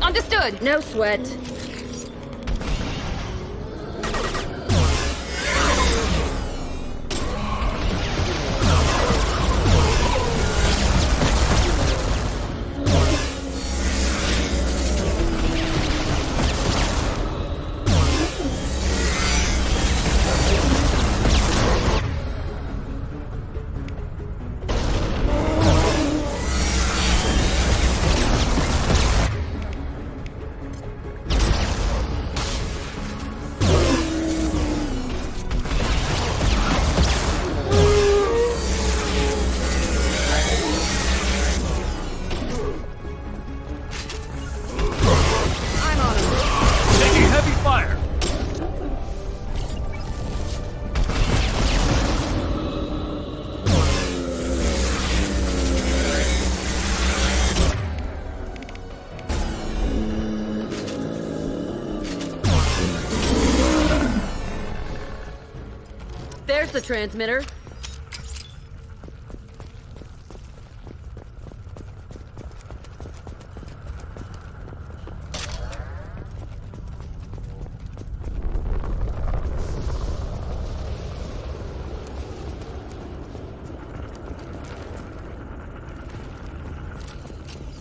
Understood. No sweat. There's the transmitter.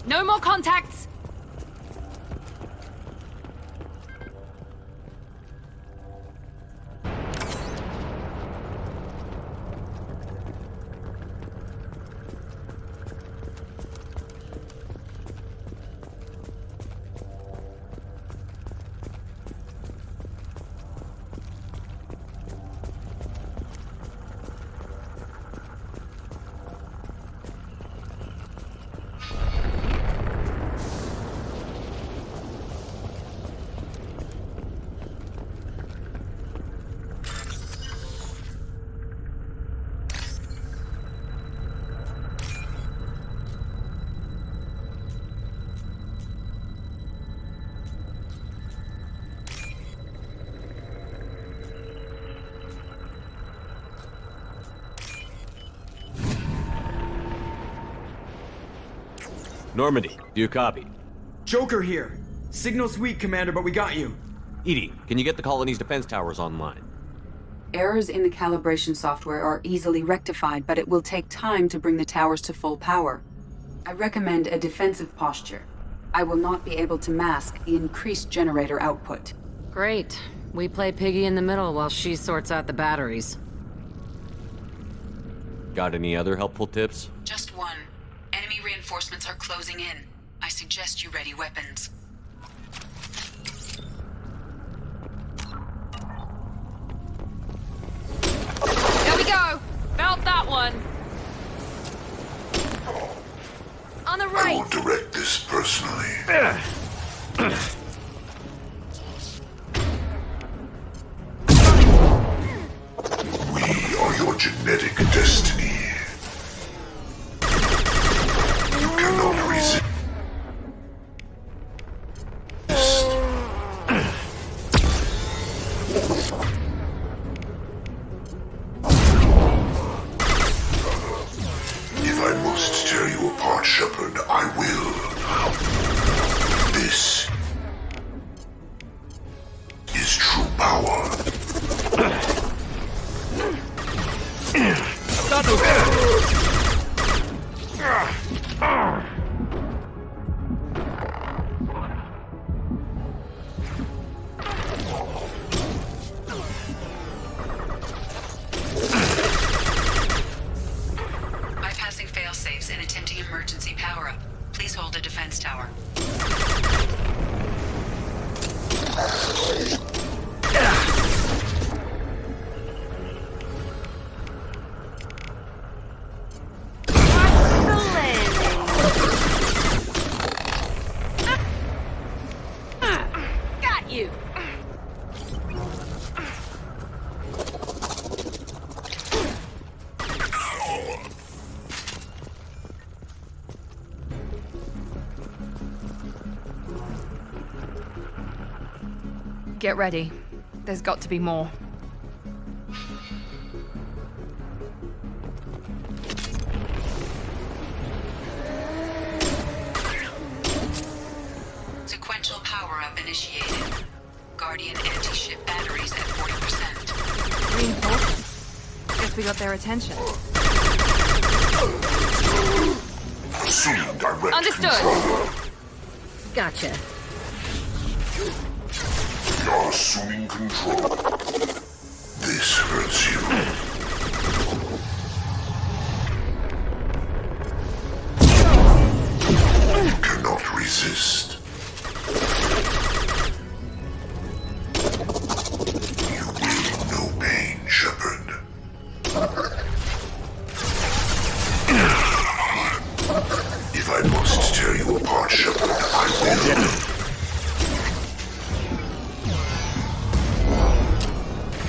No more contacts. Normandy, do you copy? Joker here. Signal's weak, Commander, but we got you. Edie, can you get the colony's defense towers online? Errors in the calibration software are easily rectified, but it will take time to bring the towers to full power. I recommend a defensive posture. I will not be able to mask the increased generator output. Great. We play piggy in the middle while she sorts out the batteries. Got any other helpful tips? Just one. Enemy reinforcements are closing in. I suggest you ready weapons. There we go! Felt that one! On the I right! will direct this personally. We are your genetic destiny. You cannot resist. If I must tear you apart, Shepard, I will. This is true power. Bypassing fail-safes and attempting emergency power-up. Please hold a defense tower. Got you! Get ready. There's got to be more. initiated. Guardian anti-ship batteries at 40%. Reinforcements. Guess we got their attention. Assuming direct Understood. control. Gotcha. You're assuming control. This hurts you. You cannot resist. You will know pain, Shepard. If I must tear you apart, Shepard, I will.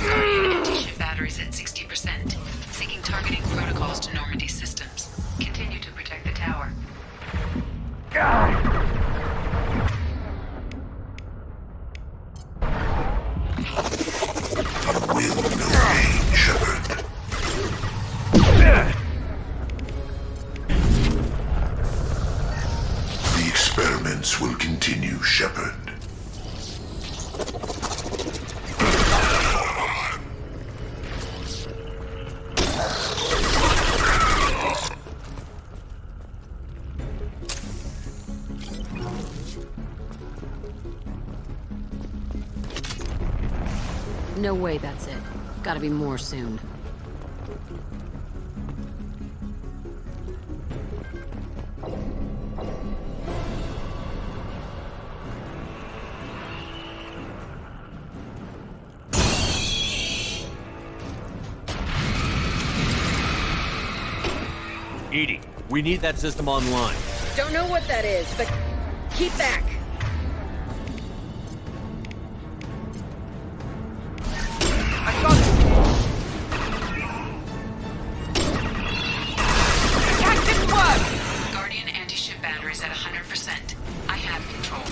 Guardian anti-ship batteries at 60%. Seeking targeting protocols to Normandy systems. Continue to protect the tower. Will know pain, Shepard. The experiments will continue, Shepard. No way that's it. Gotta be more soon. Edie, we need that system online. Don't know what that is, but keep back. I got it! Attack didn't work! Guardian anti-ship batteries at 100%. I have control.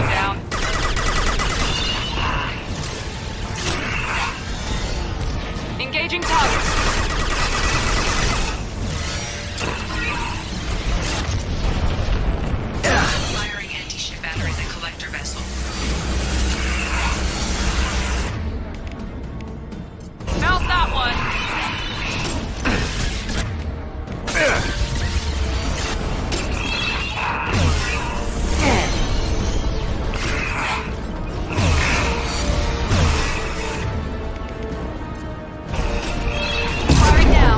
Down. Engaging target. Firing anti-ship batteries at collector vessel. Melt that one! Firing now.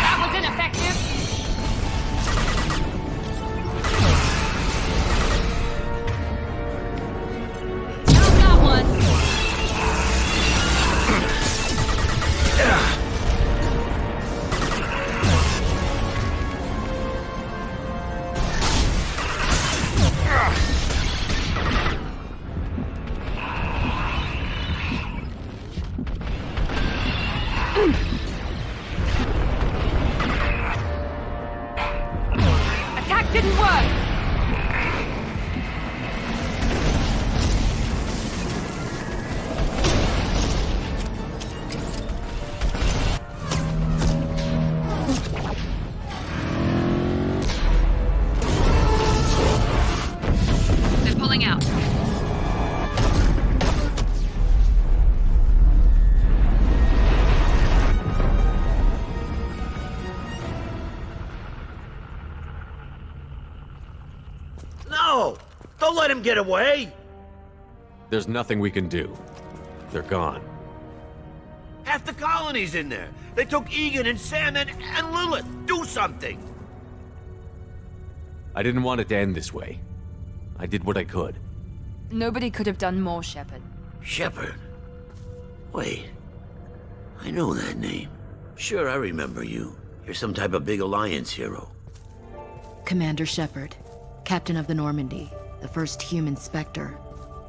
That was ineffective. Melt that one. Attack didn't work. They're pulling out. No! Don't let him get away! There's nothing we can do. They're gone. Half the colony's in there. They took Egan and Sam and Lilith. Do something! I didn't want it to end this way. I did what I could. Nobody could have done more, Shepard. Shepard. Wait. I know that name. Sure, I remember you. You're some type of big Alliance hero. Commander Shepard, Captain of the Normandy, the first human Spectre,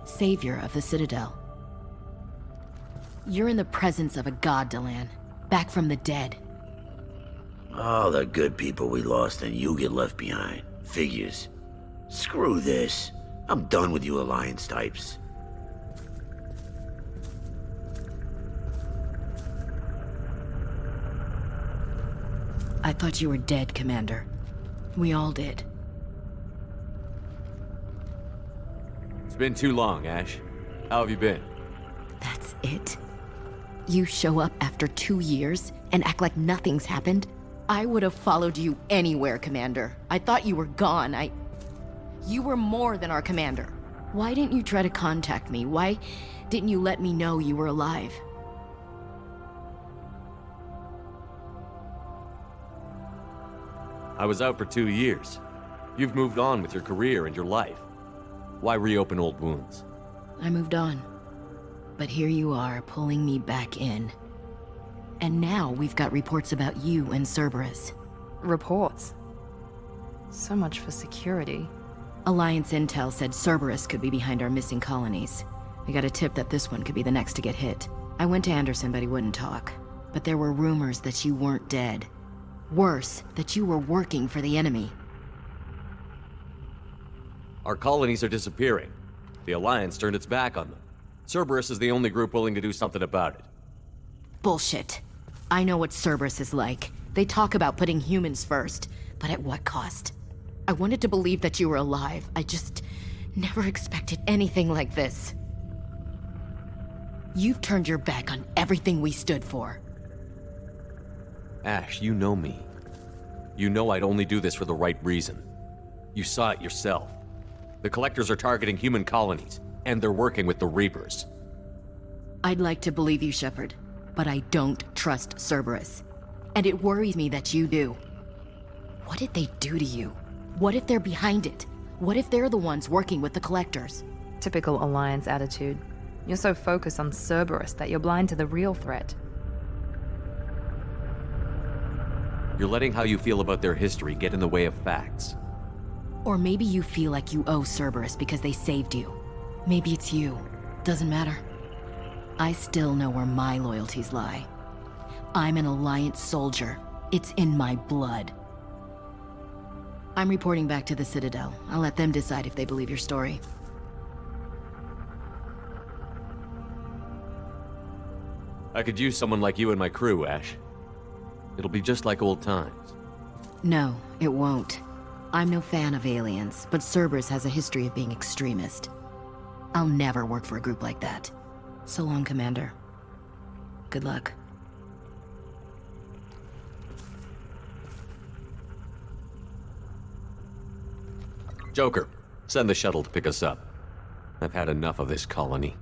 Savior of the Citadel. You're in the presence of a god, Delan, back from the dead. All the good people we lost and you get left behind. Figures. Screw this. I'm done with you Alliance types. I thought you were dead, Commander. We all did. It's been too long, Ash. How have you been? That's it? You show up after 2 years and act like nothing's happened? I would have followed you anywhere, Commander. I thought you were gone. You were more than our commander. Why didn't you try to contact me? Why didn't you let me know you were alive? I was out for 2 years. You've moved on with your career and your life. Why reopen old wounds? I moved on. But here you are, pulling me back in. And now we've got reports about you and Cerberus. Reports. So much for security. Alliance intel said Cerberus could be behind our missing colonies. We got a tip that this one could be the next to get hit. I went to Anderson, but he wouldn't talk. But there were rumors that you weren't dead. Worse, that you were working for the enemy. Our colonies are disappearing. The Alliance turned its back on them. Cerberus is the only group willing to do something about it. Bullshit. I know what Cerberus is like. They talk about putting humans first, but at what cost? I wanted to believe that you were alive. I just never expected anything like this. You've turned your back on everything we stood for. Ash, you know me. You know I'd only do this for the right reason. You saw it yourself. The Collectors are targeting human colonies, and they're working with the Reapers. I'd like to believe you, Shepard, but I don't trust Cerberus. And it worries me that you do. What did they do to you? What if they're behind it? What if they're the ones working with the Collectors? Typical Alliance attitude. You're so focused on Cerberus that you're blind to the real threat. You're letting how you feel about their history get in the way of facts. Or maybe you feel like you owe Cerberus because they saved you. Maybe it's you. Doesn't matter. I still know where my loyalties lie. I'm an Alliance soldier. It's in my blood. I'm reporting back to the Citadel. I'll let them decide if they believe your story. I could use someone like you in my crew, Ash. It'll be just like old times. No, it won't. I'm no fan of aliens, but Cerberus has a history of being extremist. I'll never work for a group like that. So long, Commander. Good luck. Joker, send the shuttle to pick us up. I've had enough of this colony.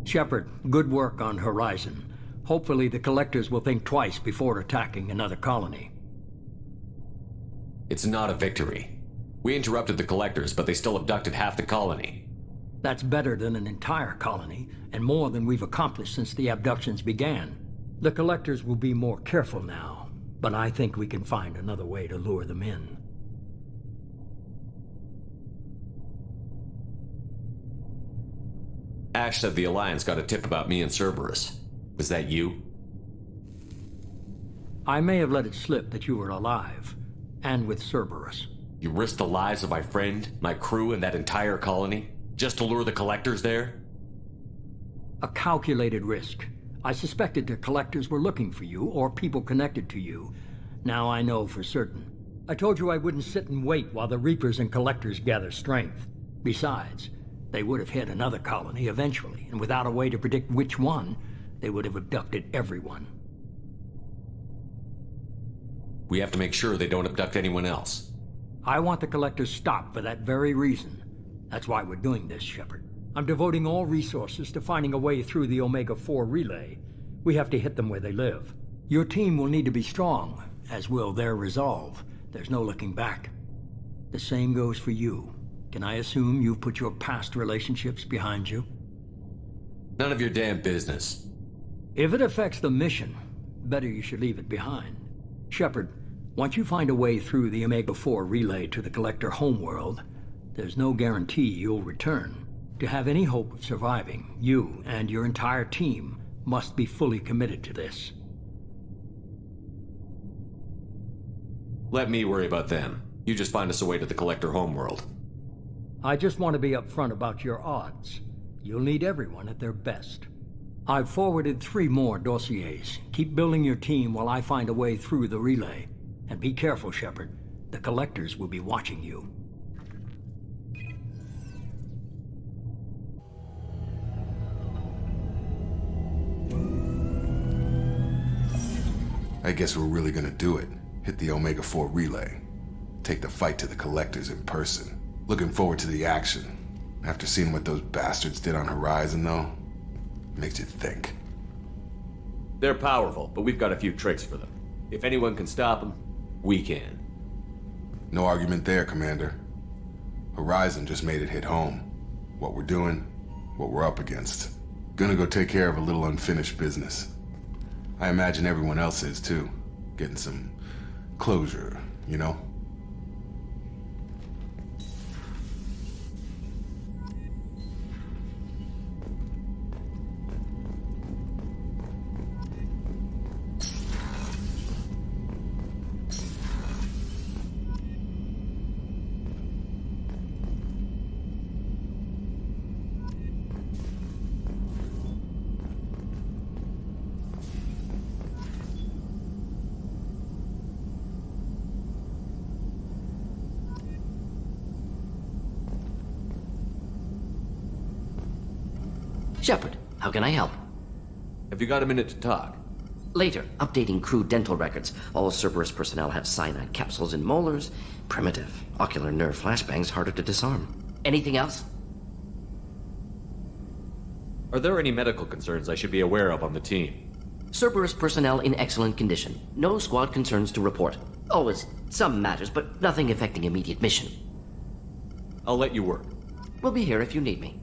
Shepard, good work on Horizon. Hopefully the Collectors will think twice before attacking another colony. It's not a victory. We interrupted the Collectors, but they still abducted half the colony. That's better than an entire colony, and more than we've accomplished since the abductions began. The Collectors will be more careful now, but I think we can find another way to lure them in. Ash said the Alliance got a tip about me and Cerberus. Was that you? I may have let it slip that you were alive, and with Cerberus. You risked the lives of my friend, my crew, and that entire colony? Just to lure the Collectors there? A calculated risk. I suspected the Collectors were looking for you, or people connected to you. Now I know for certain. I told you I wouldn't sit and wait while the Reapers and Collectors gather strength. Besides, they would have hit another colony eventually, and without a way to predict which one, they would have abducted everyone. We have to make sure they don't abduct anyone else. I want the Collectors stopped for that very reason. That's why we're doing this, Shepard. I'm devoting all resources to finding a way through the Omega-4 relay. We have to hit them where they live. Your team will need to be strong, as will their resolve. There's no looking back. The same goes for you. Can I assume you've put your past relationships behind you? None of your damn business. If it affects the mission, better you should leave it behind. Shepard, once you find a way through the Omega-4 relay to the Collector homeworld, there's no guarantee you'll return. To have any hope of surviving, you and your entire team must be fully committed to this. Let me worry about them. You just find us a way to the Collector homeworld. I just want to be upfront about your odds. You'll need everyone at their best. I've forwarded 3 more dossiers. Keep building your team while I find a way through the relay. And be careful, Shepard. The Collectors will be watching you. I guess we're really gonna do it. Hit the Omega-4 relay. Take the fight to the Collectors in person. Looking forward to the action. After seeing what those bastards did on Horizon, though, makes you think. They're powerful, but we've got a few tricks for them. If anyone can stop them, we can. No argument there, Commander. Horizon just made it hit home. What we're doing, what we're up against. Gonna go take care of a little unfinished business. I imagine everyone else is, too. Getting some closure, you know? Shepard, how can I help? Have you got a minute to talk? Later, updating crew dental records. All Cerberus personnel have cyanide capsules in molars. Primitive. Ocular nerve flashbangs harder to disarm. Anything else? Are there any medical concerns I should be aware of on the team? Cerberus personnel in excellent condition. No squad concerns to report. Always some matters, but nothing affecting immediate mission. I'll let you work. We'll be here if you need me.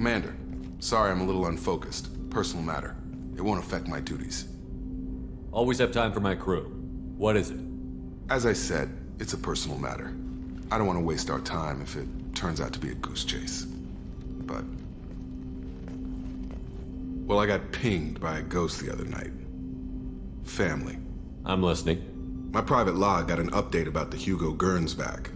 Commander, sorry I'm a little unfocused. Personal matter. It won't affect my duties. Always have time for my crew. What is it? As I said, it's a personal matter. I don't want to waste our time if it turns out to be a goose chase. But... well, I got pinged by a ghost the other night. Family. I'm listening. My private log got an update about the Hugo Gernsback,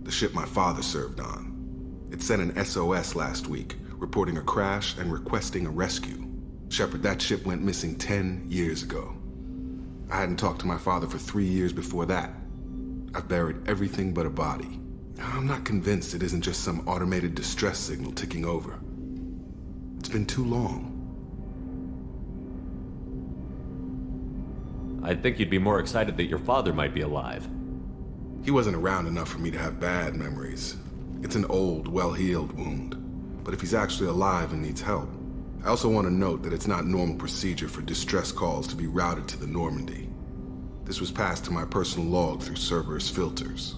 the ship my father served on. It sent an SOS last week, reporting a crash and requesting a rescue. Shepard, that ship went missing 10 years ago. I hadn't talked to my father for 3 years before that. I've buried everything but a body. I'm not convinced it isn't just some automated distress signal ticking over. It's been too long. I'd think you'd be more excited that your father might be alive. He wasn't around enough for me to have bad memories. It's an old, well-healed wound. But if he's actually alive and needs help, I also want to note that it's not normal procedure for distress calls to be routed to the Normandy. This was passed to my personal log through Cerberus filters.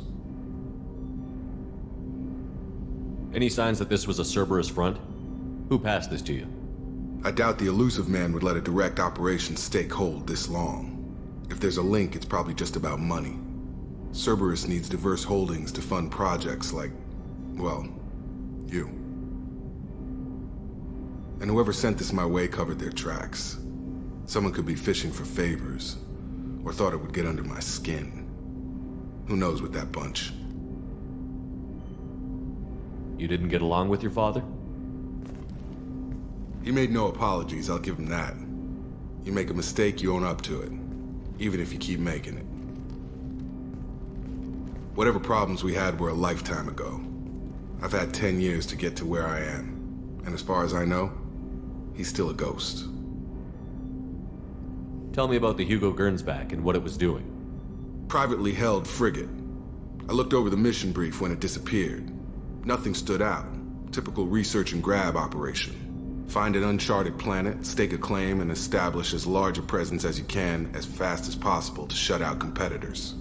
Any signs that this was a Cerberus front? Who passed this to you? I doubt the elusive man would let a direct operation stake hold this long. If there's a link, it's probably just about money. Cerberus needs diverse holdings to fund projects like, well, you. And whoever sent this my way covered their tracks. Someone could be fishing for favors, or thought it would get under my skin. Who knows with that bunch? You didn't get along with your father? He made no apologies, I'll give him that. You make a mistake, you own up to it. Even if you keep making it. Whatever problems we had were a lifetime ago. I've had 10 years to get to where I am. And as far as I know, he's still a ghost. Tell me about the Hugo Gernsback and what it was doing. Privately held frigate. I looked over the mission brief when it disappeared. Nothing stood out. Typical research and grab operation. Find an uncharted planet, stake a claim, and establish as large a presence as you can as fast as possible to shut out competitors.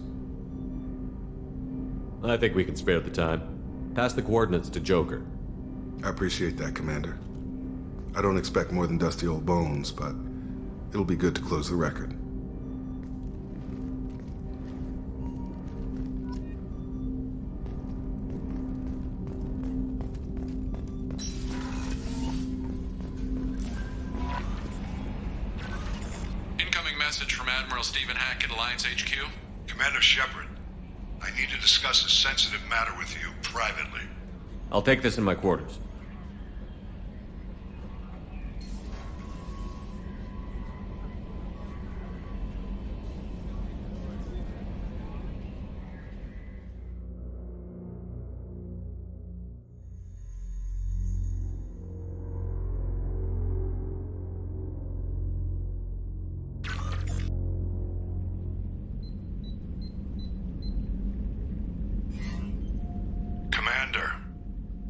I think we can spare the time. Pass the coordinates to Joker. I appreciate that, Commander. I don't expect more than dusty old bones, but it'll be good to close the record. Incoming message from Admiral Stephen Hackett, Alliance HQ. Commander Shepard, I need to discuss a sensitive matter with you privately. I'll take this in my quarters.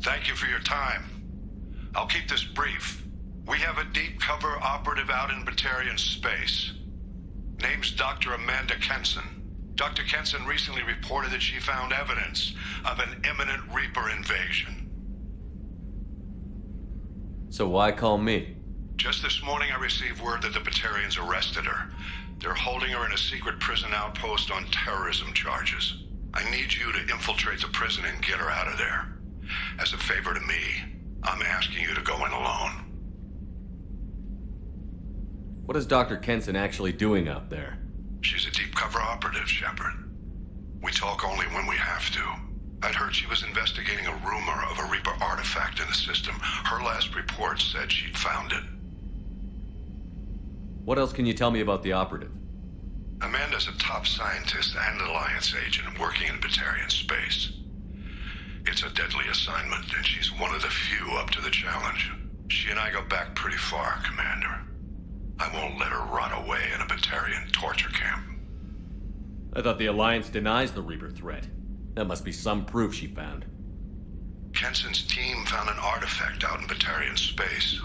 Thank you for your time. I'll keep this brief. We have a deep cover operative out in Batarian space. Name's Dr. Amanda Kenson. Dr. Kenson recently reported that she found evidence of an imminent Reaper invasion. So why call me? Just this morning I received word that the Batarians arrested her. They're holding her in a secret prison outpost on terrorism charges. I need you to infiltrate the prison and get her out of there. As a favor to me, I'm asking you to go in alone. What is Dr. Kenson actually doing out there? She's a deep cover operative, Shepard. We talk only when we have to. I'd heard she was investigating a rumor of a Reaper artifact in the system. Her last report said she'd found it. What else can you tell me about the operative? Amanda's a top scientist and Alliance agent working in Batarian space. It's a deadly assignment, and she's one of the few up to the challenge. She and I go back pretty far, Commander. I won't let her rot away in a Batarian torture camp. I thought the Alliance denies the Reaper threat. That must be some proof she found. Kenson's team found an artifact out in Batarian space.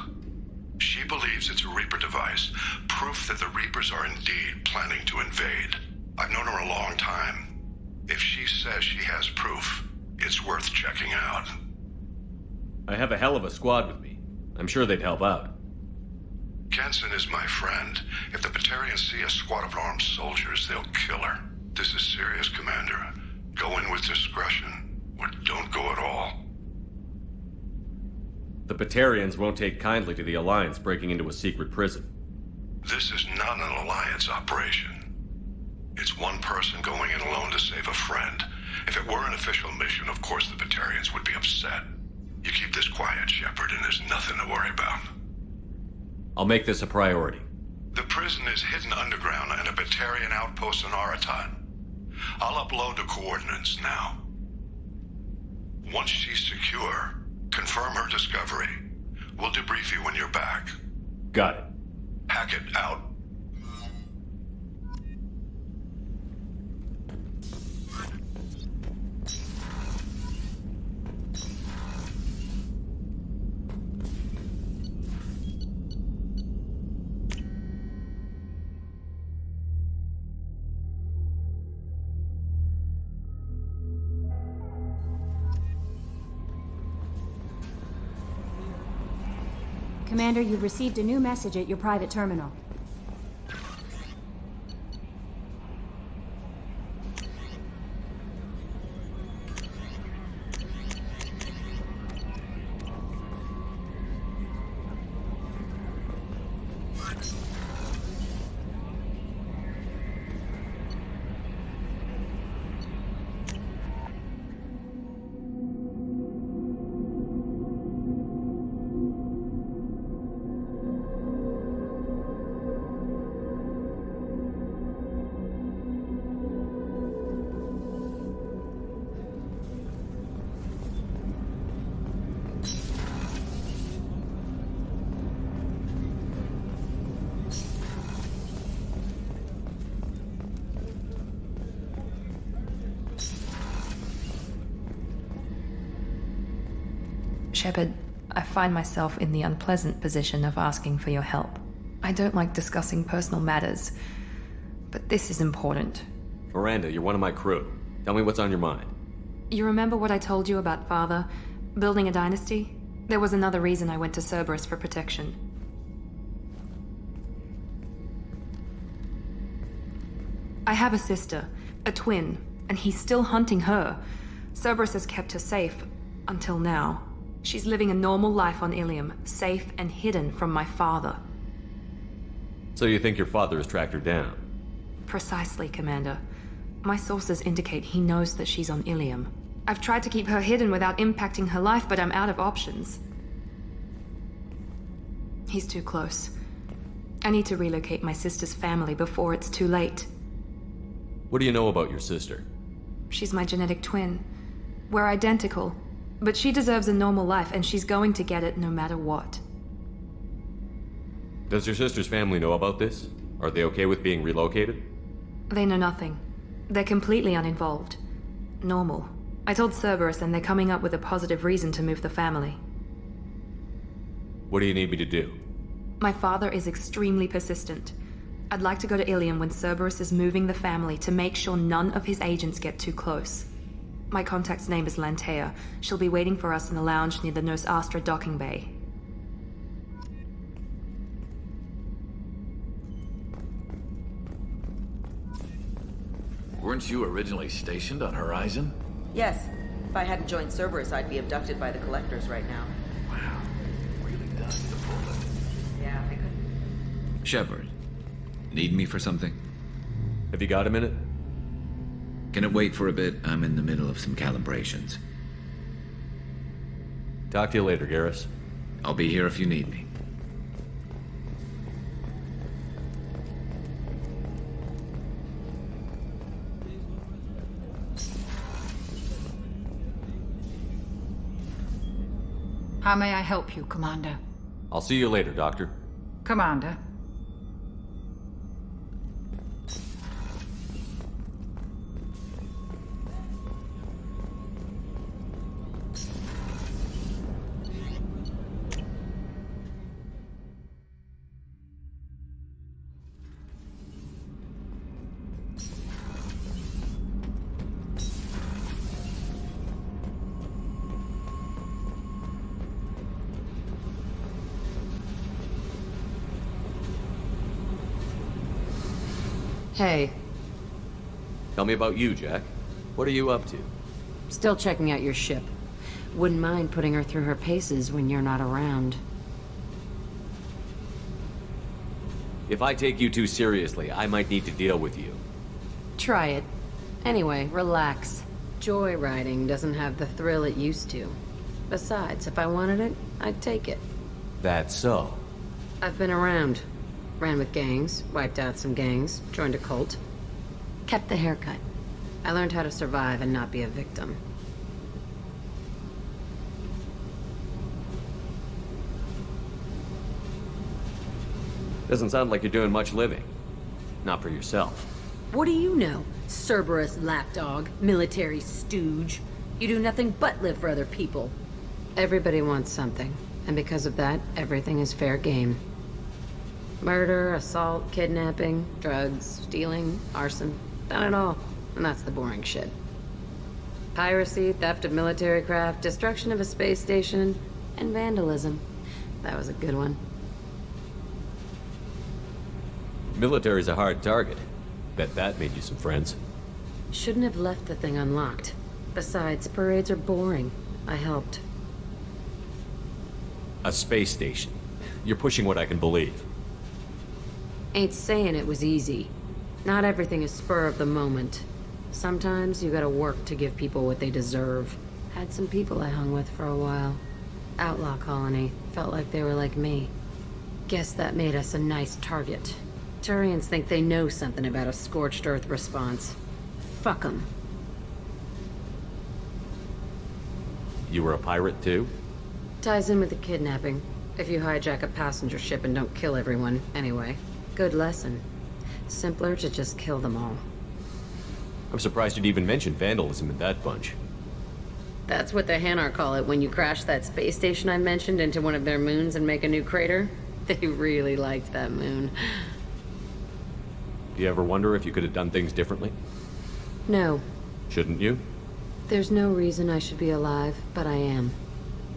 She believes it's a Reaper device, proof that the Reapers are indeed planning to invade. I've known her a long time. If she says she has proof, it's worth checking out. I have a hell of a squad with me. I'm sure they'd help out. Kenson is my friend. If the Batarians see a squad of armed soldiers, they'll kill her. This is serious, Commander. Go in with discretion, or don't go at all. The Batarians won't take kindly to the Alliance breaking into a secret prison. This is not an Alliance operation. It's one person going in alone to save a friend. If it were an official mission, of course the Batarians would be upset. You keep this quiet, Shepard, and there's nothing to worry about. I'll make this a priority. The prison is hidden underground in a Batarian outpost in Aratat. I'll upload the coordinates now. Once she's secure, confirm her discovery. We'll debrief you when you're back. Got it. Hackett out. Commander, you've received a new message at your private terminal. Shepard, I find myself in the unpleasant position of asking for your help. I don't like discussing personal matters, but this is important. Miranda, you're one of my crew. Tell me what's on your mind. You remember what I told you about Father? Building a dynasty? There was another reason I went to Cerberus for protection. I have a sister, a twin, and he's still hunting her. Cerberus has kept her safe, until now. She's living a normal life on Ilium, safe and hidden from my father. So you think your father has tracked her down? Precisely, Commander. My sources indicate he knows that she's on Ilium. I've tried to keep her hidden without impacting her life, but I'm out of options. He's too close. I need to relocate my sister's family before it's too late. What do you know about your sister? She's my genetic twin. We're identical, but she deserves a normal life, and she's going to get it no matter what. Does your sister's family know about this? Are they okay with being relocated? They know nothing. They're completely uninvolved. Normal. I told Cerberus, and they're coming up with a positive reason to move the family. What do you need me to do? My father is extremely persistent. I'd like to go to Ilium when Cerberus is moving the family to make sure none of his agents get too close. My contact's name is Lantea. She'll be waiting for us in the lounge near the Nos Astra docking bay. Weren't you originally stationed on Horizon? Yes. If I hadn't joined Cerberus, I'd be abducted by the Collectors right now. Wow. Really does the bullet. Yeah, I could. Shepard, need me for something? Have you got a minute? Can it wait for a bit? I'm in the middle of some calibrations. Talk to you later, Garrus. I'll be here if you need me. How may I help you, Commander? I'll see you later, Doctor. Commander. Hey. Tell me about you, Jack. What are you up to? Still checking out your ship. Wouldn't mind putting her through her paces when you're not around. If I take you too seriously, I might need to deal with you. Try it. Anyway, relax. Joyriding doesn't have the thrill it used to. Besides, if I wanted it, I'd take it. That's so. I've been around. Ran with gangs, wiped out some gangs, joined a cult. Kept the haircut. I learned how to survive and not be a victim. Doesn't sound like you're doing much living. Not for yourself. What do you know, Cerberus lapdog, military stooge? You do nothing but live for other people. Everybody wants something, and because of that, everything is fair game. Murder, assault, kidnapping, drugs, stealing, arson, done it all. And that's the boring shit. Piracy, theft of military craft, destruction of a space station, and vandalism. That was a good one. Military's a hard target. Bet that made you some friends. Shouldn't have left the thing unlocked. Besides, parades are boring. I helped. A space station. You're pushing what I can believe. Ain't saying it was easy. Not everything is spur of the moment. Sometimes you gotta work to give people what they deserve. Had some people I hung with for a while. Outlaw colony. Felt like they were like me. Guess that made us a nice target. Turians think they know something about a scorched earth response. Fuck 'em. You were a pirate too? Ties in with the kidnapping. If you hijack a passenger ship and don't kill everyone, anyway. Good lesson. Simpler to just kill them all. I'm surprised you'd even mention vandalism in that bunch. That's what the Hanar call it when you crash that space station I mentioned into one of their moons and make a new crater. They really liked that moon. Do you ever wonder if you could have done things differently? No. Shouldn't you? There's no reason I should be alive, but I am.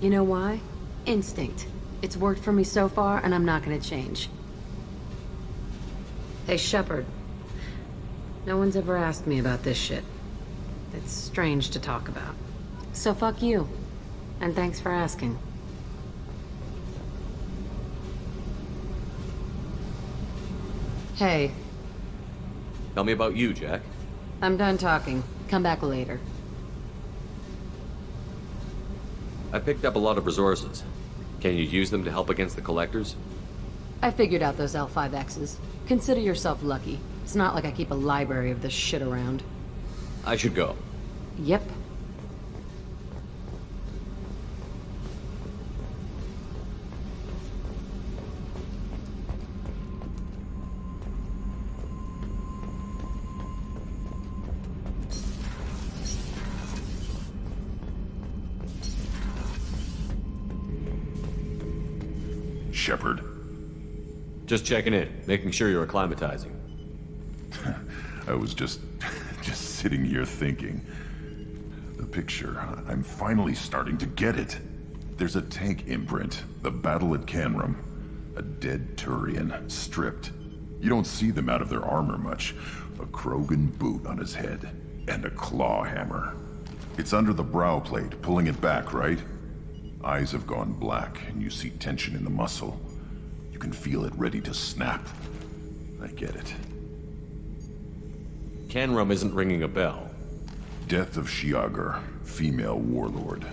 You know why? Instinct. It's worked for me so far, and I'm not gonna change. Hey, Shepard. No one's ever asked me about this shit. It's strange to talk about. So fuck you. And thanks for asking. Hey. Tell me about you, Jack. I'm done talking. Come back later. I picked up a lot of resources. Can you use them to help against the Collectors? I figured out those L5Xs. Consider yourself lucky. It's not like I keep a library of this shit around. I should go. Yep. Shepard. Just checking in, making sure you're acclimatizing. I was just sitting here thinking. The picture, I'm finally starting to get it. There's a tank imprint, the battle at Canrum. A dead Turian, stripped. You don't see them out of their armor much. A Krogan boot on his head, and a claw hammer. It's under the brow plate, pulling it back, right? Eyes have gone black, and you see tension in the muscle. You can feel it ready to snap. I get it. Canrum isn't ringing a bell. Death of Shiagar, female warlord.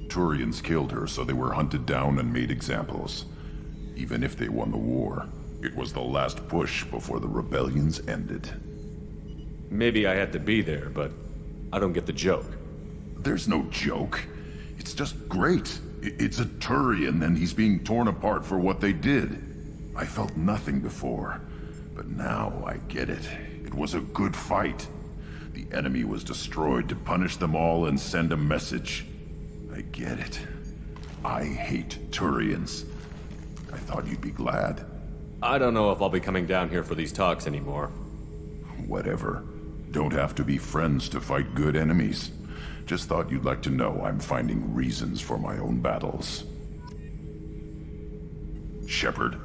Turians killed her, so they were hunted down and made examples. Even if they won the war, it was the last push before the rebellions ended. Maybe I had to be there, but I don't get the joke. There's no joke. It's just great. It's a Turian, and he's being torn apart for what they did. I felt nothing before, but now I get it. It was a good fight. The enemy was destroyed to punish them all and send a message. I get it. I hate Turians. I thought you'd be glad. I don't know if I'll be coming down here for these talks anymore. Whatever. Don't have to be friends to fight good enemies. Just thought you'd like to know I'm finding reasons for my own battles. Shepard.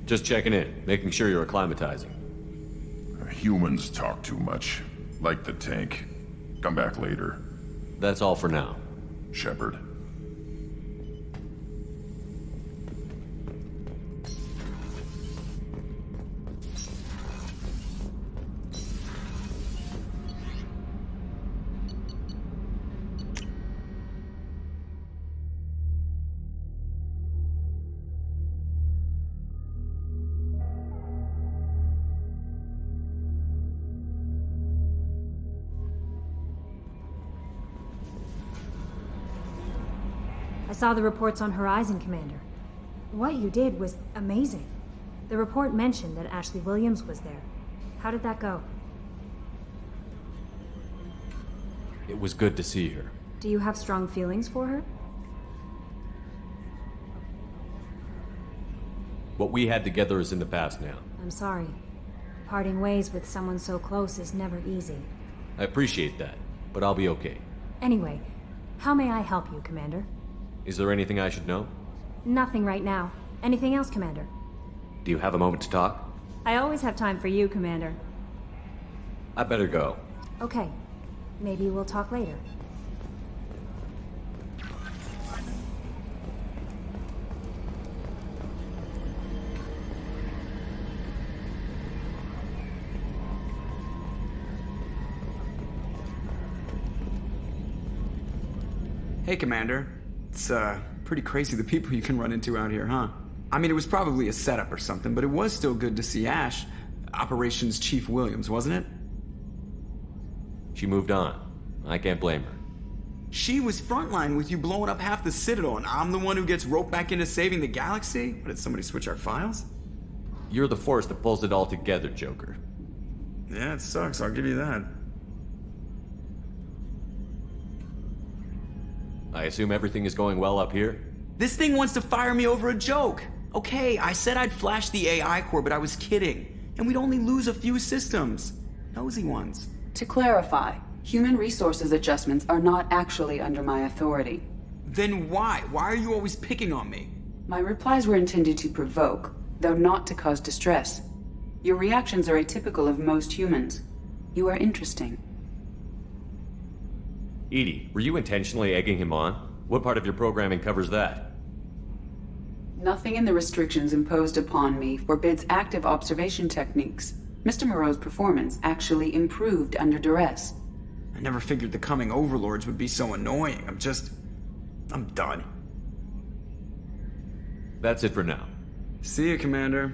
Just checking in, making sure you're acclimatizing. Humans talk too much. Like the tank. Come back later. That's all for now. Shepard. I saw the reports on Horizon, Commander. What you did was amazing. The report mentioned that Ashley Williams was there. How did that go? It was good to see her. Do you have strong feelings for her? What we had together is in the past now. I'm sorry. Parting ways with someone so close is never easy. I appreciate that, but I'll be okay. Anyway, how may I help you, Commander? Is there anything I should know? Nothing right now. Anything else, Commander? Do you have a moment to talk? I always have time for you, Commander. I better go. Okay. Maybe we'll talk later. Hey, Commander. It's, pretty crazy the people you can run into out here, huh? I mean, it was probably a setup or something, but it was still good to see Ash. Operations Chief Williams, wasn't it? She moved on. I can't blame her. She was frontline with you blowing up half the Citadel, and I'm the one who gets roped back into saving the galaxy? What, did somebody switch our files? You're the force that pulls it all together, Joker. Yeah, it sucks, I'll give you that. I assume everything is going well up here? This thing wants to fire me over a joke. Okay, I said I'd flash the AI core, but I was kidding. And we'd only lose a few systems. Nosy ones. To clarify, human resources adjustments are not actually under my authority. Then why? Why are you always picking on me? My replies were intended to provoke, though not to cause distress. Your reactions are atypical of most humans. You are interesting. Edie, were you intentionally egging him on? What part of your programming covers that? Nothing in the restrictions imposed upon me forbids active observation techniques. Mr. Moreau's performance actually improved under duress. I never figured the coming overlords would be so annoying. I'm done. That's it for now. See you, Commander.